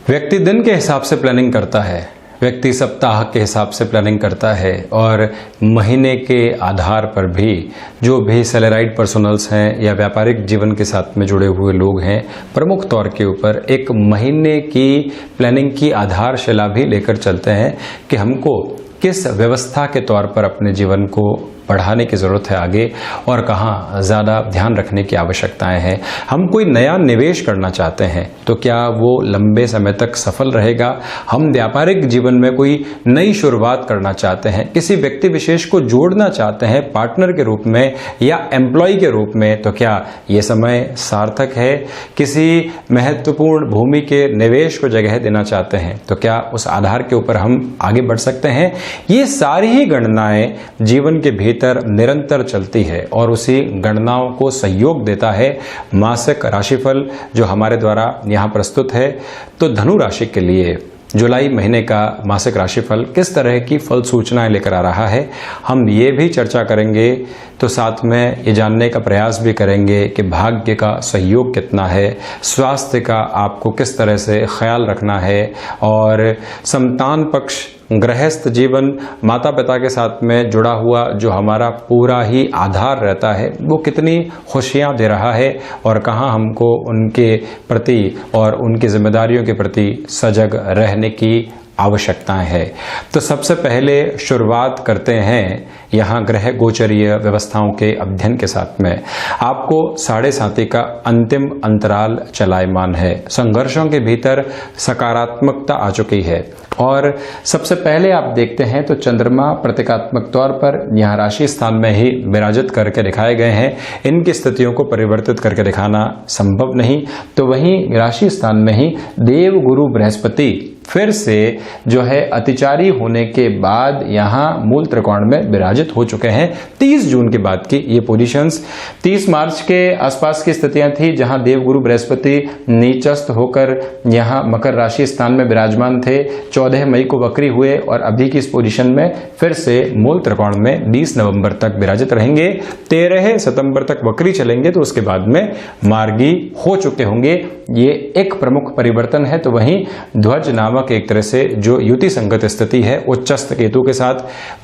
व्यक्ति दिन के हिसाब से प्लानिंग करता है, व्यक्ति सप्ताह के हिसाब से प्लानिंग करता है और महीने के आधार पर भी जो भी सैलराइड पर्सनल्स हैं या व्यापारिक जीवन के साथ में जुड़े हुए लोग हैं, प्रमुख तौर के ऊपर एक महीने की प्लानिंग की आधारशिला भी लेकर चलते हैं कि हमको किस व्यवस्था के तौर पर अपने जीवन को बढ़ाने की ज़रूरत है आगे और कहाँ ज़्यादा ध्यान रखने की आवश्यकताएं हैं। हम कोई नया निवेश करना चाहते हैं तो क्या वो लंबे समय तक सफल रहेगा? हम व्यापारिक जीवन में कोई नई शुरुआत करना चाहते हैं, किसी व्यक्ति विशेष को जोड़ना चाहते हैं पार्टनर के रूप में या एम्प्लॉय के रूप में, तो क्या ये समय सार्थक है? किसी महत्वपूर्ण भूमि के निवेश को जगह देना चाहते हैं तो क्या उस आधार के ऊपर हम आगे बढ़ सकते हैं? ये सारी ही गणनाएं जीवन के भीतर निरंतर चलती है और उसी गणनाओं को सहयोग देता है मासिक राशिफल जो हमारे द्वारा यहाँ प्रस्तुत है। तो धनु राशि के लिए जुलाई महीने का मासिक राशिफल किस तरह की फल सूचनाएं लेकर आ रहा है, हम ये भी चर्चा करेंगे। तो साथ में ये जानने का प्रयास भी करेंगे कि भाग्य का सहयोग कितना है, स्वास्थ्य का आपको किस तरह से ख्याल रखना है और संतान पक्ष, गृहस्थ जीवन, माता पिता के साथ में जुड़ा हुआ जो हमारा पूरा ही आधार रहता है वो कितनी खुशियां दे रहा है और कहां हमको उनके प्रति और उनकी जिम्मेदारियों के प्रति सजग रहने की आवश्यकताएं है। तो सबसे पहले शुरुआत करते हैं यहाँ ग्रह गोचरीय व्यवस्थाओं के अध्ययन के साथ में। आपको 7.5 का अंतिम अंतराल चलायमान है, संघर्षों के भीतर सकारात्मकता आ चुकी है और सबसे पहले आप देखते हैं तो चंद्रमा प्रतीकात्मक तौर पर यहाँ राशि स्थान में ही विराजित करके दिखाए गए हैं। इनकी स्थितियों को परिवर्तित करके दिखाना संभव नहीं। तो वहीं राशि स्थान में ही देव गुरु बृहस्पति फिर से जो है अतिचारी होने के बाद यहाँ मूल त्रिकोण में विराजित हो चुके हैं। 30 जून के बाद की ये पोजीशंस, 30 मार्च के आसपास की स्थितियां थी जहां देवगुरु बृहस्पति नीचस्थ होकर यहाँ मकर राशि स्थान में विराजमान थे। 14 मई को वक्री हुए और अभी की इस पोजीशन में फिर से मूल त्रिकोण में 20 नवंबर तक विराजित रहेंगे। 13 सितंबर तक वक्री चलेंगे तो उसके बाद में मार्गी हो चुके होंगे। ये एक प्रमुख परिवर्तन है। तो वहीं ध्वज नामक एक तरह से जो युति संगत स्थिति है उच्चस्थ केतु के साथ,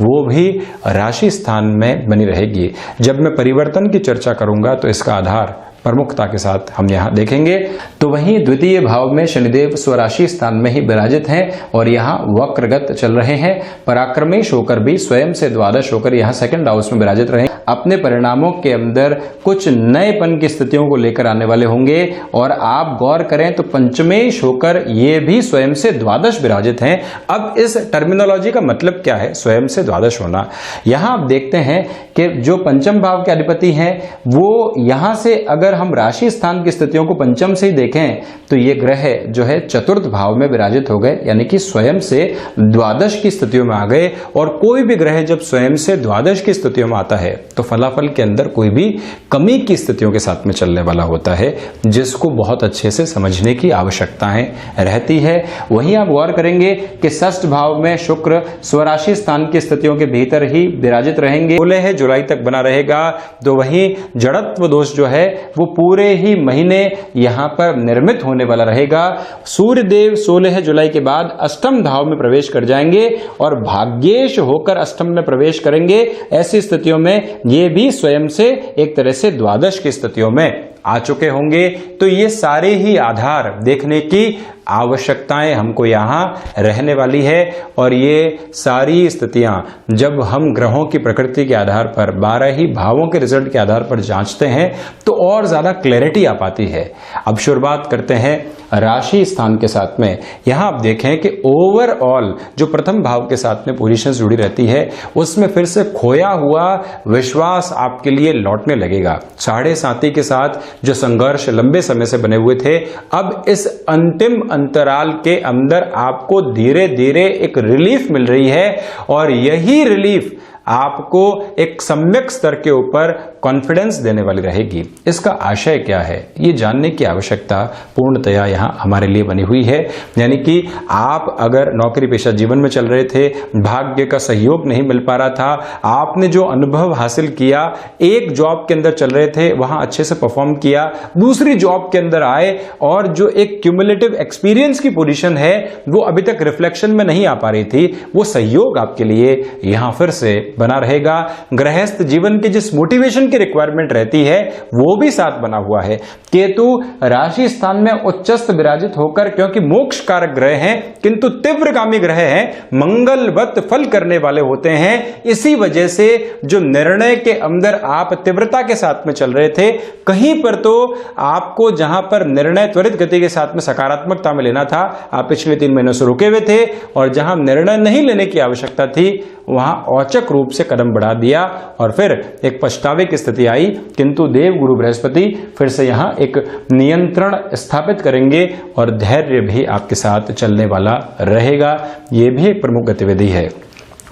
वो भी राशि स्थान में बनी रहेगी। जब मैं परिवर्तन की चर्चा करूंगा तो इसका आधार प्रमुखता के साथ हम यहाँ देखेंगे। तो वहीं द्वितीय भाव में शनिदेव स्वराशि स्थान में ही विराजित हैं और यहाँ वक्रगत चल रहे हैं। पराक्रमेश होकर भी स्वयं से द्वादश होकर यहाँ सेकंड हाउस में विराजित रहे। अपने परिणामों के अंदर कुछ नएपन की स्थितियों को लेकर आने वाले होंगे और आप गौर करें तो पंचमेश होकर ये भी स्वयं से द्वादश विराजित हैं। अब इस टर्मिनोलॉजी का मतलब क्या है स्वयं से द्वादश होना? यहाँ आप देखते हैं कि जो पंचम भाव के अधिपति हैं वो यहाँ से अगर हम राशि स्थान की स्थितियों को पंचम से ही देखें तो ये ग्रह जो है चतुर्थ भाव में विराजित हो गए, यानी कि स्वयं से द्वादश की स्थितियों में आ गए। और कोई भी ग्रह जब स्वयं से द्वादश की स्थितियों में आता है तो फलाफल के अंदर कोई भी कमी की स्थितियों के साथ में चलने वाला होता है, जिसको बहुत अच्छे से समझने की आवश्यकताएं रहती है। वहीं आप गौर करेंगे कि षष्ठ भाव में शुक्र स्वराशि स्थान की स्थितियों के भीतर ही विराजित रहेंगे, 16 जुलाई तक बना रहेगा। तो वहीं जड़त्व दोष जो है वो पूरे ही महीने यहां पर निर्मित होने वाला रहेगा। सूर्य देव 16 जुलाई के बाद अष्टम भाव में प्रवेश कर जाएंगे और भाग्येश होकर अष्टम में प्रवेश करेंगे। ऐसी स्थितियों में ये भी स्वयं से एक तरह से द्वादश की स्थितियों में आ चुके होंगे। तो ये सारे ही आधार देखने की आवश्यकताएं हमको यहाँ रहने वाली है और ये सारी स्थितियां जब हम ग्रहों की प्रकृति के आधार पर 12 ही भावों के रिजल्ट के आधार पर जांचते हैं तो और ज्यादा क्लैरिटी आ पाती है। अब शुरुआत करते हैं राशि स्थान के साथ में। यहाँ आप देखें कि ओवरऑल जो प्रथम भाव के साथ में पोजीशन जुड़ी रहती है उसमें फिर से खोया हुआ विश्वास आपके लिए लौटने लगेगा। 7.5 के साथ जो संघर्ष लंबे समय से बने हुए थे, अब इस अंतिम अंतराल के अंदर आपको धीरे धीरे एक रिलीफ मिल रही है और यही रिलीफ आपको एक सम्यक स्तर के ऊपर कॉन्फिडेंस देने वाली रहेगी। इसका आशय क्या है, ये जानने की आवश्यकता पूर्णतया यहाँ हमारे लिए बनी हुई है। यानी कि आप अगर नौकरी पेशा जीवन में चल रहे थे, भाग्य का सहयोग नहीं मिल पा रहा था, आपने जो अनुभव हासिल किया, एक जॉब के अंदर चल रहे थे, वहां अच्छे से परफॉर्म किया, दूसरी जॉब के अंदर आए और जो एक क्यूमुलेटिव एक्सपीरियंस की पोजीशन है वो अभी तक रिफ्लेक्शन में नहीं आ पा रही थी, वो सहयोग आपके लिए यहां फिर से बना रहेगा। गृहस्थ जीवन के जिस मोटिवेशन की रिक्वायरमेंट रहती है वो भी साथ बना हुआ है। केतु राशि स्थान में उच्चस्थ विराजित होकर, क्योंकि मोक्ष कारक ग्रह हैं किंतु तीव्रगामी ग्रह हैं, मंगलवत फल करने वाले होते हैं। इसी वजह से जो निर्णय के अंदर आप तीव्रता के साथ में चल रहे थे, कहीं पर तो आपको जहां पर निर्णय त्वरित गति के साथ में सकारात्मकता में लेना था, आप पिछले 3 महीनों से रुके हुए थे, और जहां निर्णय नहीं लेने की आवश्यकता थी वहां औचक रूप से कदम बढ़ा दिया और फिर एक पछतावे की स्थिति आई। किंतु देव गुरु बृहस्पति फिर से यहां एक नियंत्रण स्थापित करेंगे और धैर्य भी आपके साथ चलने वाला रहेगा। यह भी एक प्रमुख गतिविधि है।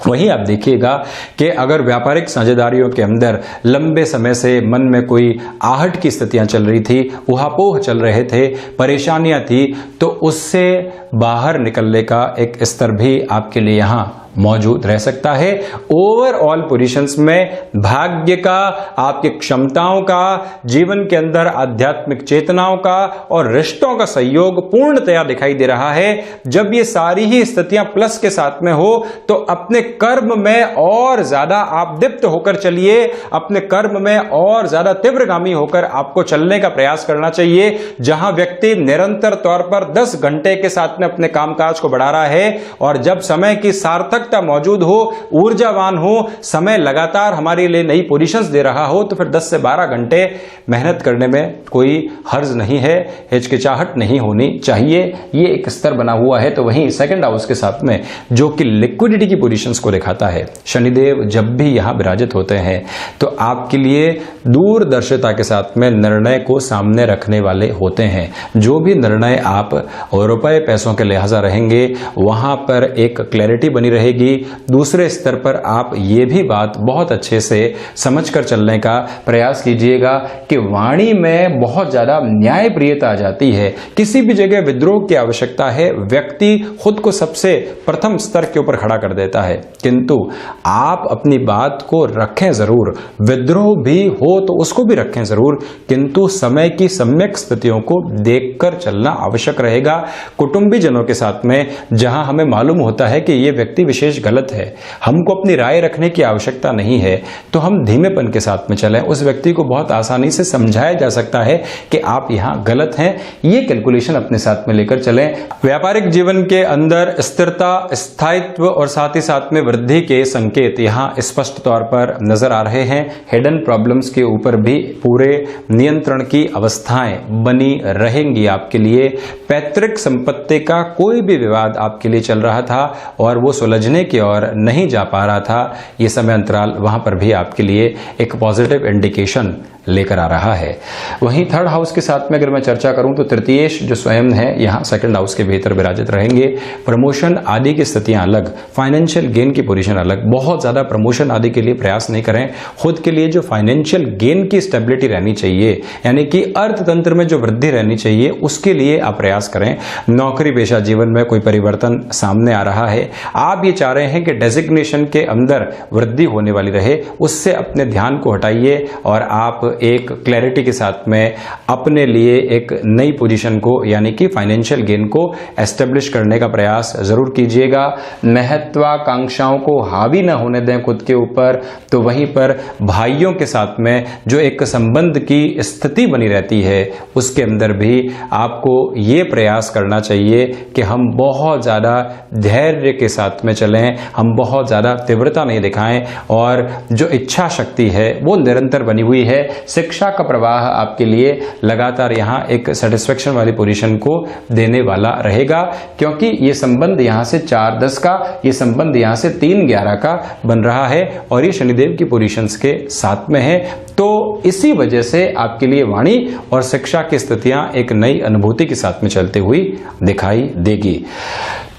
वहीं आप देखिएगा कि अगर व्यापारिक साझेदारियों के अंदर लंबे समय से मन में कोई आहट की स्थितियां चल रही थी, उहापोह चल रहे थे, परेशानियां थी, तो उससे बाहर निकलने का एक स्तर भी आपके लिए यहां मौजूद रह सकता है। ओवरऑल पोजीशंस में भाग्य का, आपकी क्षमताओं का, जीवन के अंदर आध्यात्मिक चेतनाओं का और रिश्तों का सहयोग पूर्णतया दिखाई दे रहा है। जब ये सारी ही स्थितियां प्लस के साथ में हो तो अपने कर्म में और ज्यादा आप दीप्त होकर चलिए, अपने कर्म में और ज्यादा तीव्रगामी होकर आपको चलने का प्रयास करना चाहिए। जहां व्यक्ति निरंतर तौर पर 10 घंटे के साथ में अपने कामकाज को बढ़ा रहा है और जब समय की सार्थक मौजूद हो, ऊर्जावान हो, समय लगातार हमारे लिए नई पोजीशंस दे रहा हो, तो फिर 10 से 12 घंटे मेहनत करने में कोई हर्ज नहीं है, हिचकिचाहट नहीं होनी चाहिए। ये एक स्तर बना हुआ है। तो वहीं सेकंड हाउस के साथ में जो कि लिक्विडिटी की पोजीशंस को दिखाता है, शनिदेव जब भी यहां विराजित होते हैं तो आपके लिए दूरदर्शिता के साथ में निर्णय को सामने रखने वाले होते हैं। जो भी निर्णय आप रुपए पैसों के लिहाजा रहेंगे वहां पर एक क्लैरिटी बनी रहेगी। दूसरे स्तर पर आप ये भी बात बहुत अच्छे से समझकर चलने का प्रयास कीजिएगा कि वाणी में बहुत ज्यादा न्यायप्रियता आ जाती है। किसी भी जगह विद्रोह की आवश्यकता है, व्यक्ति खुद को सबसे प्रथम स्तर के ऊपर खड़ा कर देता है, किंतु आप अपनी बात को रखें जरूर, विद्रोह भी हो तो उसको भी रखें जरूर, किंतु समय की सम्यक स्थितियों को देखकर चलना आवश्यक रहेगा। कुटुंबी जनों के साथ में जहां हमें मालूम होता है कि यह व्यक्ति विशेष गलत है, हमको अपनी राय रखने की आवश्यकता नहीं है, तो हम धीमेपन के साथ में चलें। उस व्यक्ति को बहुत आसानी से समझाया जा सकता है कि आप यहां गलत हैं। ये कैलकुलेशन अपने साथ में लेकर चलें। व्यापारिक जीवन के अंदर स्थिरता, स्थायित्व और साथ ही साथ में वृद्धि के संकेत यहां स्पष्ट तौर पर नजर आ रहे हैं। हिडन प्रॉब्लम्स के ऊपर भी पूरे नियंत्रण की अवस्थाएं बनी रहेंगी आपके लिए। पैतृक संपत्ति का कोई भी विवाद आपके लिए चल रहा था और वो सुलझने की ओर नहीं जा पा रहा था, ये समय अंतराल वहां पर भी आपके लिए एक पॉजिटिव इंडिकेशन लेकर आ रहा है। वहीं थर्ड हाउस के साथ में अगर मैं चर्चा करूं तो तृतीयेश जो स्वयं है यहां सेकंड हाउस के भीतर विराजित रहेंगे। प्रमोशन आदि की स्थितियां अलग, फाइनेंशियल गेन की पोजीशन अलग। बहुत ज्यादा प्रमोशन आदि के लिए प्रयास नहीं करें। खुद के लिए जो फाइनेंशियल गेन की स्टेबिलिटी रहनी चाहिए, यानी कि अर्थतंत्र में जो वृद्धि रहनी चाहिए, उसके लिए आप प्रयास करें। नौकरी पेशा जीवन में कोई परिवर्तन सामने आ रहा है, आप ये चाह रहे हैं कि डेजिग्नेशन के अंदर वृद्धि होने वाली रहे, उससे अपने ध्यान को हटाइए और आप एक क्लैरिटी के साथ में अपने लिए एक नई पोजीशन को यानी कि फाइनेंशियल गेन को एस्टेब्लिश करने का प्रयास जरूर कीजिएगा। महत्वाकांक्षाओं को हावी न होने दें खुद के ऊपर। तो वहीं पर भाइयों के साथ में जो एक संबंध की स्थिति बनी रहती है उसके अंदर भी आपको ये प्रयास करना चाहिए कि हम बहुत ज्यादा धैर्य के साथ में चलें, हम बहुत ज्यादा तीव्रता नहीं दिखाएं और जो इच्छा शक्ति है वो निरंतर बनी हुई है। शिक्षा का प्रवाह आपके लिए लगातार यहां एक सेटिस्फेक्शन वाली पोजीशन को देने वाला रहेगा, क्योंकि ये संबंध यहां से 4-10 का, ये संबंध यहां से 3-11 का बन रहा है और ये शनिदेव की पोजीशंस के साथ में है। तो इसी वजह से आपके लिए वाणी और शिक्षा की स्थितियां एक नई अनुभूति के साथ में चलते हुई दिखाई देगी।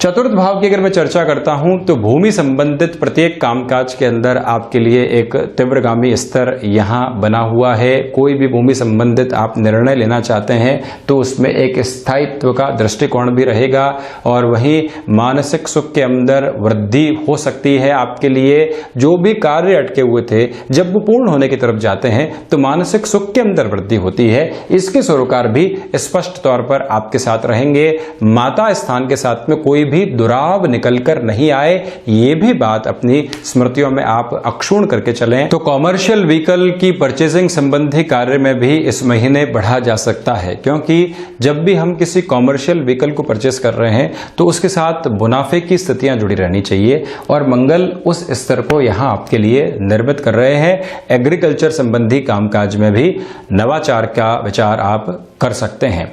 चतुर्थ भाव की अगर मैं चर्चा करता हूं तो भूमि संबंधित प्रत्येक कामकाज के अंदर आपके लिए एक तीव्रगामी स्तर यहां बना हुआ है। कोई भी भूमि संबंधित आप निर्णय लेना चाहते हैं तो उसमें एक स्थायित्व का दृष्टिकोण भी रहेगा और वहीं मानसिक सुख के अंदर वृद्धि हो सकती है। आपके लिए जो भी कार्य अटके हुए थे जब वो पूर्ण होने की तरफ जाते हैं तो मानसिक सुख के अंदर वृद्धि होती है। इसके सरोकार भी स्पष्ट तौर पर आपके साथ रहेंगे। माता स्थान के साथ में कोई भी दुराव निकलकर नहीं आए, ये भी बात अपनी स्मृतियों में आप अक्षुण्ण करके चलें। तो कॉमर्शियल व्हीकल की परचेजिंग संबंधी कार्य में भी इस महीने बढ़ा जा सकता है, क्योंकि जब भी हम किसी कॉमर्शियल व्हीकल को परचेस कर रहे हैं तो उसके साथ मुनाफे की स्थितियां जुड़ी रहनी चाहिए और मंगल उस स्तर को यहां आपके लिए निर्मित कर रहे हैं। एग्रीकल्चर संबंधी कामकाज में भी नवाचार का विचार आप कर सकते हैं।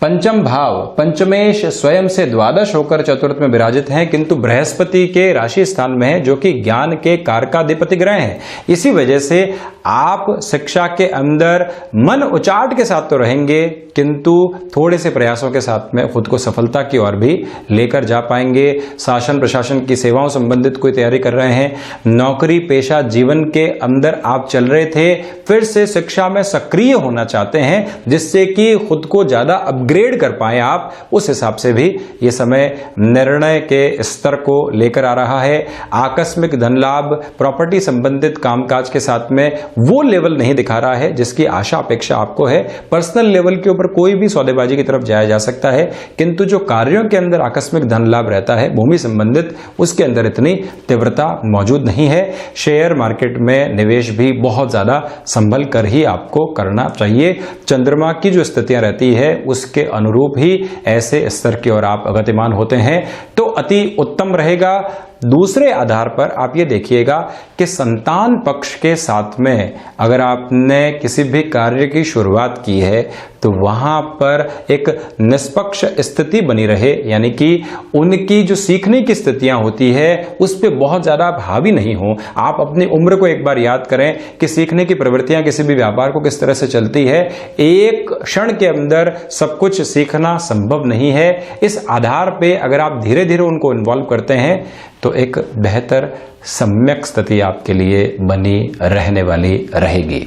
पंचम भाव पंचमेश स्वयं से द्वादश होकर चतुर्थ में विराजित हैं, किंतु बृहस्पति के राशि स्थान में है जो कि ज्ञान के कारकाधिपति ग्रह हैं। इसी वजह से आप शिक्षा के अंदर मन उचाट के साथ तो रहेंगे, किंतु थोड़े से प्रयासों के साथ में खुद को सफलता की ओर भी लेकर जा पाएंगे। शासन प्रशासन की सेवाओं संबंधित कोई तैयारी कर रहे हैं, नौकरी पेशा जीवन के अंदर आप चल रहे थे, फिर से शिक्षा में सक्रिय होना चाहते हैं जिससे कि खुद को ज्यादा अपग्रेड कर पाए आप, उस हिसाब से भी ये समय निर्णय के स्तर को लेकर आ रहा है। आकस्मिक धन लाभ, प्रॉपर्टी संबंधित कामकाज के साथ में वो लेवल नहीं दिखा रहा है जिसकी आशा अपेक्षा आपको है। पर्सनल लेवल के ऊपर कोई भी सौदेबाजी की तरफ जाया जा सकता है, किंतु जो कार्यों के अंदर आकस्मिक धन लाभ रहता है भूमि संबंधित, उसके अंदर इतनी तीव्रता मौजूद नहीं है। शेयर मार्केट में निवेश भी बहुत ज्यादा संभल कर ही आपको करना चाहिए। चंद्रमा की जो स्थितियां रहती है उसके अनुरूप ही ऐसे स्तर की ओर आप गतिमान होते हैं तो अति उत्तम रहेगा। दूसरे आधार पर आप ये देखिएगा कि संतान पक्ष के साथ में अगर आपने किसी भी कार्य की शुरुआत की है तो वहां पर एक निष्पक्ष स्थिति बनी रहे, यानी कि उनकी जो सीखने की स्थितियां होती है उस पर बहुत ज्यादा आप हावी नहीं हो। आप अपनी उम्र को एक बार याद करें कि सीखने की प्रवृत्तियां किसी भी व्यापार को किस तरह से चलती है। एक क्षण के अंदर सब कुछ सीखना संभव नहीं है। इस आधार पे अगर आप धीरे धीरे उनको इन्वॉल्व करते हैं तो एक बेहतर सम्यक स्थिति आपके लिए बनी रहने वाली रहेगी।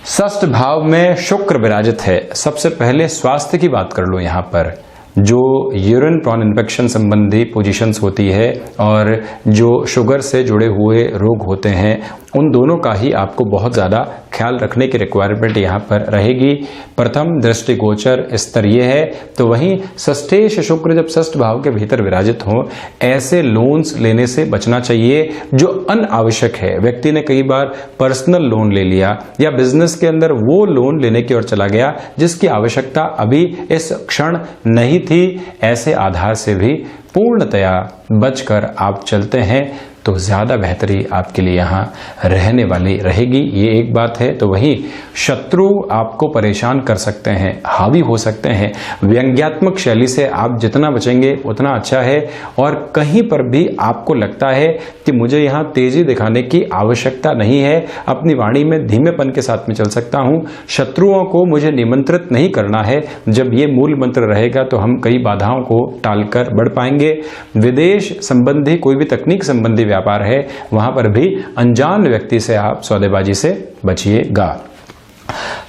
षष्ठ भाव में शुक्र विराजित है। सबसे पहले स्वास्थ्य की बात कर लो। यहाँ पर जो यूरिन प्रॉन इन्फेक्शन संबंधी पोजीशंस होती है और जो शुगर से जुड़े हुए रोग होते हैं उन दोनों का ही आपको बहुत ज़्यादा ख्याल रखने की रिक्वायरमेंट यहाँ पर रहेगी। प्रथम दृष्टिगोचर स्तर ये है, तो वहीं षष्ठेश शुक्र जब षष्ठ भाव के भीतर विराजित हो ऐसे लोन्स लेने से बचना चाहिए जो अनावश्यक है। व्यक्ति ने कई बार पर्सनल लोन ले लिया या बिजनेस के अंदर वो लोन लेने की ओर चला गया जिसकी आवश्यकता अभी इस क्षण नहीं थी। ऐसे आधार से भी पूर्णतया बचकर आप चलते हैं तो ज्यादा बेहतरी आपके लिए यहाँ रहने वाली रहेगी। ये एक बात है। तो वहीं शत्रु आपको परेशान कर सकते हैं, हावी हो सकते हैं। व्यंग्यात्मक शैली से आप जितना बचेंगे उतना अच्छा है। और कहीं पर भी आपको लगता है कि मुझे यहाँ तेजी दिखाने की आवश्यकता नहीं है, अपनी वाणी में धीमेपन के साथ में चल सकता हूँ। शत्रुओं को मुझे निमंत्रित नहीं करना है। जब ये मूल मंत्र रहेगा तो हम कई बाधाओं को टालकर बढ़ पाएंगे। विदेश संबंधी कोई भी तकनीक संबंधी व्यापार है वहां पर भी अनजान व्यक्ति से आप सौदेबाजी से बचिएगा।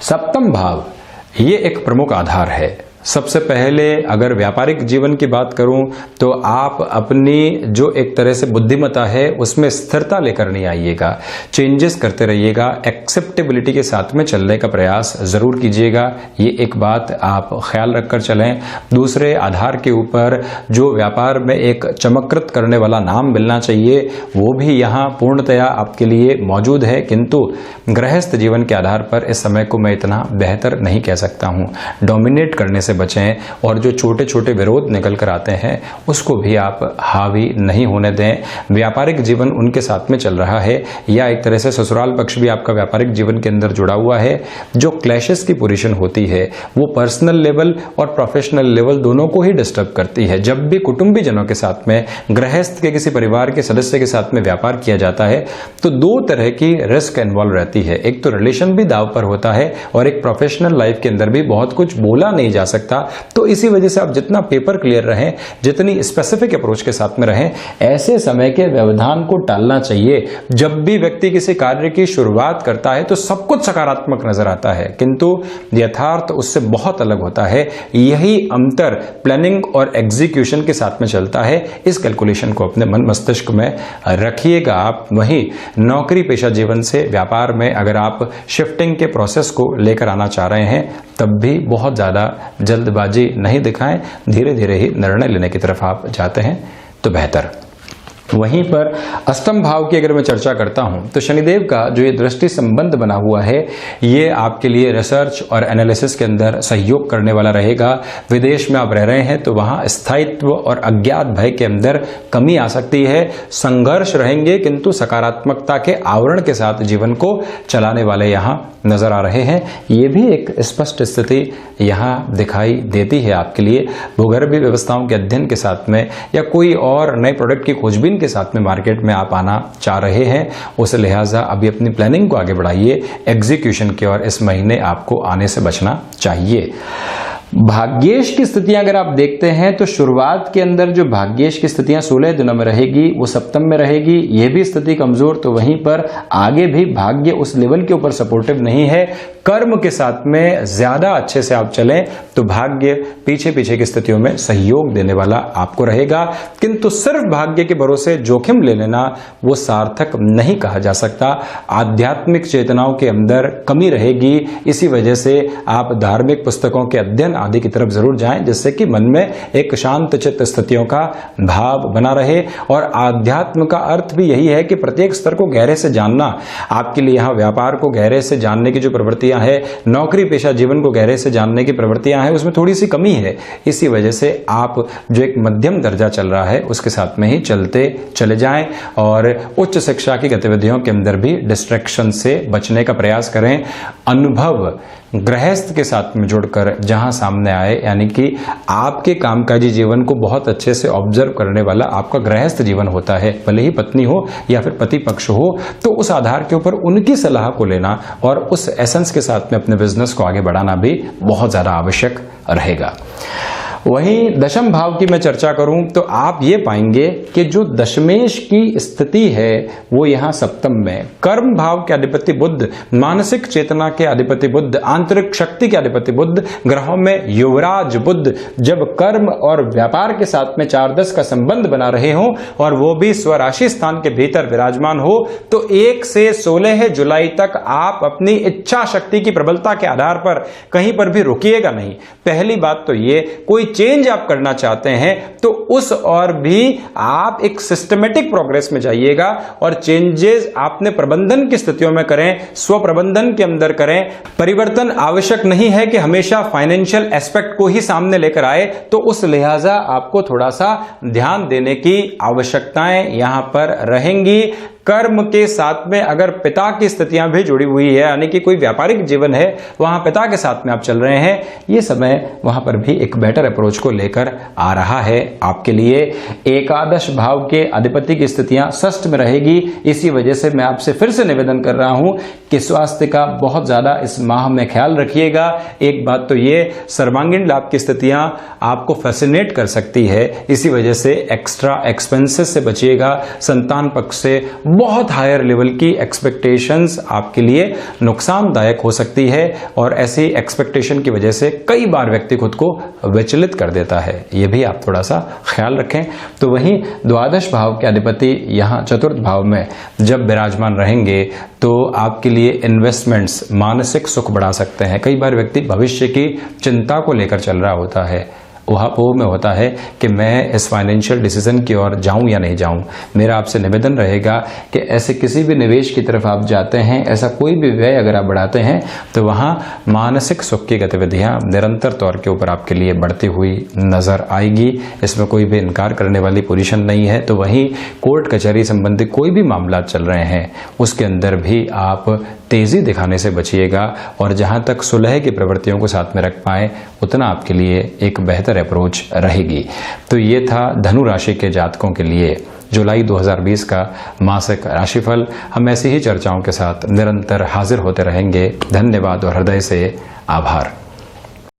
सप्तम भाव ये एक प्रमुख आधार है। सबसे पहले अगर व्यापारिक जीवन की बात करूं तो आप अपनी जो एक तरह से बुद्धिमत्ता है उसमें स्थिरता लेकर नहीं आइएगा, चेंजेस करते रहिएगा, एक्सेप्टेबिलिटी के साथ में चलने का प्रयास जरूर कीजिएगा। ये एक बात आप ख्याल रखकर चलें। दूसरे आधार के ऊपर जो व्यापार में एक चमत्कृत करने वाला नाम मिलना चाहिए वो भी यहाँ पूर्णतया आपके लिए मौजूद है, किंतु गृहस्थ जीवन के आधार पर इस समय को मैं इतना बेहतर नहीं कह सकता हूँ। डोमिनेट करने से बचें और जो छोटे छोटे विरोध निकल कर आते हैं उसको भी आप हावी नहीं होने दें। व्यापारिक जीवन उनके साथ में चल रहा है या एक तरह से ससुराल पक्ष भी आपका व्यापारिक जीवन के अंदर जुड़ा हुआ है। जो क्लैशेस की पोजीशन होती है वो पर्सनल लेवल और प्रोफेशनल लेवल दोनों को ही डिस्टर्ब करती है। जब भी कुटुंबी जनों के साथ में, गृहस्थ के किसी परिवार के सदस्य के साथ में व्यापार किया जाता है तो दो तरह की रिस्क इन्वॉल्व रहती है। एक तो रिलेशन भी दाव पर होता है और एक प्रोफेशनल लाइफ के अंदर भी बहुत कुछ बोला नहीं जा सकता सकता। तो इसी वजह से आप जितना पेपर क्लियर रहें, जितनी स्पेसिफिक अप्रोच के साथ में रहें, ऐसे समय के व्यवधान को टालना चाहिए। जब भी व्यक्ति किसी कार्य की शुरुआत करता है तो सब कुछ सकारात्मक नजर आता है, किंतु यथार्थ उससे बहुत अलग होता है। यही अंतर प्लानिंग और एग्जीक्यूशन के साथ में चलता है। इस कैलकुलेशन को अपने मन मस्तिष्क में रखिएगा आप। वहीं नौकरी पेशा जीवन से व्यापार में अगर आप शिफ्टिंग के प्रोसेस को लेकर आना चाह रहे हैं, तब भी बहुत ज्यादा जल्दबाजी नहीं दिखाएं, धीरे धीरे ही निर्णय लेने की तरफ आप जाते हैं तो बेहतर। वहीं पर अष्टम भाव की अगर मैं चर्चा करता हूं तो शनिदेव का जो ये दृष्टि संबंध बना हुआ है, ये आपके लिए रिसर्च और एनालिसिस के अंदर सहयोग करने वाला रहेगा। विदेश में आप रह रहे हैं तो वहां स्थायित्व और अज्ञात भय के अंदर कमी आ सकती है। संघर्ष रहेंगे, किंतु सकारात्मकता के आवरण के साथ जीवन को चलाने वाले यहां नजर आ रहे हैं। ये भी एक स्पष्ट स्थिति यहां दिखाई देती है आपके लिए। भूगर्भीय व्यवस्थाओं के अध्ययन के साथ में या कोई और नए प्रोडक्ट की खोजबीन के साथ में मार्केट में आप आना चाह रहे हैं, उस लिहाजा अभी अपनी प्लानिंग को आगे बढ़ाइए। एग्जीक्यूशन की ओर इस महीने आपको आने से बचना चाहिए। भाग्येश की स्थितियां अगर आप देखते हैं तो शुरुआत के अंदर जो भाग्येश की स्थितियां 16 दिनों में रहेगी, वो सप्तम में रहेगी। यह भी स्थिति कमजोर, तो वहीं पर आगे भी भाग्य उस लेवल के ऊपर सपोर्टिव नहीं है। कर्म के साथ में ज्यादा अच्छे से आप चलें तो भाग्य पीछे पीछे की स्थितियों में सहयोग देने वाला आपको रहेगा, किंतु सिर्फ भाग्य के भरोसे जोखिम ले लेना वो सार्थक नहीं कहा जा सकता। आध्यात्मिक चेतनाओं के अंदर कमी रहेगी, इसी वजह से आप धार्मिक पुस्तकों के अध्ययन आदि की तरफ जरूर जाएं, जिससे कि मन में एक शांत चित्त स्थितियों का भाव बना रहे। और आध्यात्म का अर्थ भी यही है कि प्रत्येक स्तर को गहरे से जानना। आपके लिए यहाँ व्यापार को गहरे से जानने की जो प्रवृत्तियां है, नौकरी पेशा जीवन को गहरे से जानने की प्रवृत्तियां हैं, उसमें थोड़ी सी कमी है। इसी वजह से आप जो एक मध्यम दर्जा चल रहा है उसके साथ में ही चलते चले जाएं और उच्च शिक्षा की गतिविधियों के अंदर भी डिस्ट्रैक्शन से बचने का प्रयास करें। अनुभव गृहस्थ के साथ में जुड़कर जहां सामने आए, यानी कि आपके कामकाजी जीवन को बहुत अच्छे से ऑब्जर्व करने वाला आपका गृहस्थ जीवन होता है, भले ही पत्नी हो या फिर पति पक्ष हो, तो उस आधार के ऊपर उनकी सलाह को लेना और उस एसेंस के साथ में अपने बिजनेस को आगे बढ़ाना भी बहुत ज्यादा आवश्यक रहेगा। वहीं दशम भाव की मैं चर्चा करूं तो आप ये पाएंगे कि जो दशमेश की स्थिति है वो यहां सप्तम में, कर्म भाव के अधिपति बुध, मानसिक चेतना के अधिपति बुध, आंतरिक शक्ति के अधिपति बुध, ग्रहों में युवराज बुध जब कर्म और व्यापार के साथ में 4-10 का संबंध बना रहे हो और वो भी स्वराशि स्थान के भीतर विराजमान हो, तो 1 से 16 जुलाई तक आप अपनी इच्छा शक्ति की प्रबलता के आधार पर कहीं पर भी रुकिएगा नहीं। पहली बात तो ये, कोई चेंज आप करना चाहते हैं तो उस और भी आप एक सिस्टमेटिक प्रोग्रेस में जाइएगा और चेंजेस आपने प्रबंधन की स्थितियों में करें, स्व प्रबंधन के अंदर करें। परिवर्तन आवश्यक नहीं है कि हमेशा फाइनेंशियल एस्पेक्ट को ही सामने लेकर आए, तो उस लिहाजा आपको थोड़ा सा ध्यान देने की आवश्यकताएं यहां पर रहेंगी। कर्म के साथ में अगर पिता की स्थितियां भी जुड़ी हुई है, यानी कि कोई व्यापारिक जीवन है, वहां पिता के साथ में आप चल रहे हैं, ये समय वहां पर भी एक बेटर अप्रोच को लेकर आ रहा है आपके लिए। एकादश भाव के अधिपति की स्थितियां षष्ठ में रहेगी। इसी वजह से मैं आपसे फिर से निवेदन कर रहा हूं कि स्वास्थ्य का बहुत ज्यादा इस माह में ख्याल रखिएगा। एक बात तो ये, सर्वांगीण लाभ की स्थितियां आपको फैसिनेट कर सकती है, इसी वजह से एक्स्ट्रा एक्सपेंसेस से बचिएगा। संतान पक्ष से बहुत हायर लेवल की एक्सपेक्टेशंस आपके लिए नुकसानदायक हो सकती है और ऐसी एक्सपेक्टेशन की वजह से कई बार व्यक्ति खुद को विचलित कर देता है, यह भी आप थोड़ा सा ख्याल रखें। तो वहीं द्वादश भाव के अधिपति यहां चतुर्थ भाव में जब विराजमान रहेंगे तो आपके लिए इन्वेस्टमेंट्स मानसिक सुख बढ़ा सकते हैं। कई बार व्यक्ति भविष्य की चिंता को लेकर चल रहा होता है, वहाँ वो में होता है कि मैं इस फाइनेंशियल डिसीजन की ओर जाऊं या नहीं जाऊं। मेरा आपसे निवेदन रहेगा कि ऐसे किसी भी निवेश की तरफ आप जाते हैं, ऐसा कोई भी व्यय अगर आप बढ़ाते हैं तो वहाँ मानसिक सुख की गतिविधियां निरंतर तौर के ऊपर आपके लिए बढ़ती हुई नजर आएगी। इसमें कोई भी इनकार करने वाली पोजीशन नहीं है। तो वहीं कोर्ट कचहरी संबंधी कोई भी मामला चल रहे हैं उसके अंदर भी आप तेजी दिखाने से बचिएगा और जहां तक सुलह की प्रवृत्तियों को साथ में रख पाए उतना आपके लिए एक बेहतर अप्रोच रहेगी। तो ये था धनु राशि के जातकों के लिए जुलाई 2020 का मासिक राशिफल। हम ऐसी ही चर्चाओं के साथ निरंतर हाजिर होते रहेंगे। धन्यवाद और हृदय से आभार।